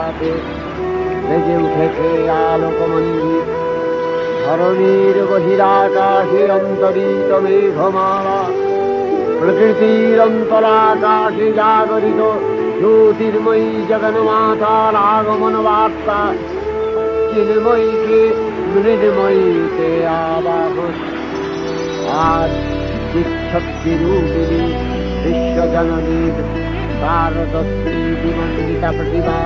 আলোতে বেজে উঠেছে আলোকমন্দির। ধরণীর বহিরাকাশে অন্তরিত মেঘমালা, প্রকৃতির অন্তরাকাশে জাগরিত জ্যোতির্ময়ী জগন্মাতার আগমন বার্তা। চিন্ময়ীকে মৃন্ময়ীতে আবাহন। আজ বিচ্ছক্তি রূপিণী বিশ্বজননীর শারদত্রী বিমণ্ডিতা প্রতিমা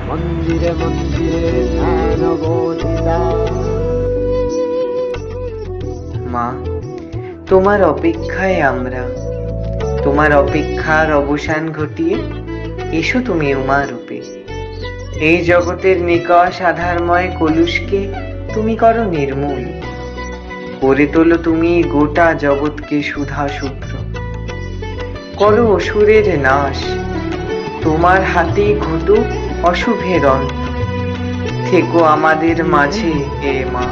মন্দিরে মন্দিরে ধ্যান বোধিতা। মা, তোমার অপেক্ষায় আমরা, তোমার অপেক্ষার অবসান ঘটিয়ে এসো তুমি উমা রূপে। এই জগতের নিকষ আধারময় কলুষকে তুমি করো নির্মূল, করে তোলো তুমি গোটা জগৎকে সুধা শুভ্র। করো অসুরের নাশ, তোমার হাতে ঘটুক অশুভের অন্ত। থেকো আমাদের মাঝে হে মা।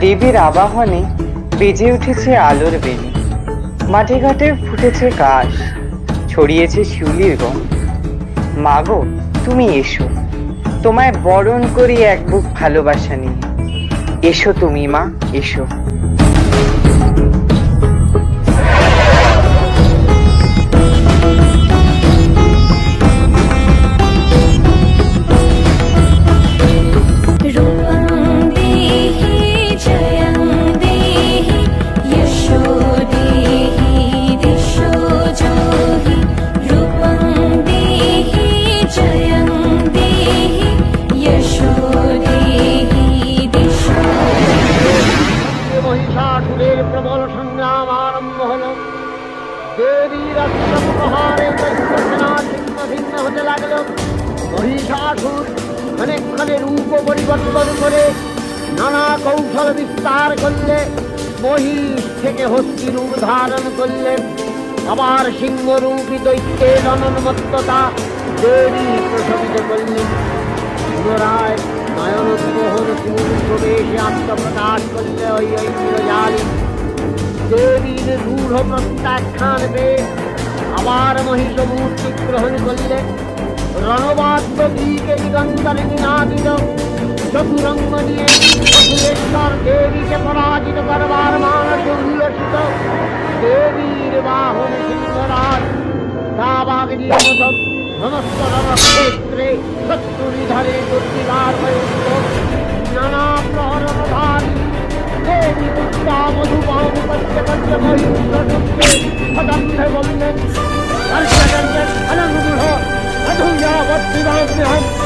দেবীর আবাহনে বেজে উঠেছে আলোর বেলি, মাঠে ঘাটে ফুটেছে কাশ, ছড়িয়েছে শিউলির গন্ধ। মাগো তুমি এসো, তোমায় বরণ করি এক বুক ভালোবাসা নিয়ে। এসো তুমি মা, এসো। মহিষাসুর ক্ষণে ক্ষণে রূপ পরিবর্তন করে নানা কৌশল বিস্তার করলে, মহিষ থেকে হস্তি রূপ ধারণ করলেন। আবার সিংহরূপী দৈত্যের অনন্মত্ততা দেবী প্রশমিত করলেন। পুনরায় নয়নোদ্বোহন পূর্ণ প্রবেশে আত্মপ্রকাশ করলে ওই ঐন্দ্রজালী। দেবীর রূঢ় প্রত্যাখ্যান পেয়ে আবার মহিষ মূর্তি গ্রহণ করলেন। রণবাদ্য দিকে দিগন্তরে নিনাদিত চতুরঙ্গ নিয়ে অসুরেশ্বর দেবীকে পরাজিত করবার মানসে উল্লসিত। দেবীর বাহন সিংহরাজ দাবাগিনীর মতো সমস্ত রণক্ষেত্রে শত্রু নিধনে দুর্বিগার হয়ে উঠল। নানা প্রহরণধারী দেবী পিতা মধুপান করতে করতে মহিষকে সদম্ভে বললেন অধুয়া বর্তিবাগ্রহণ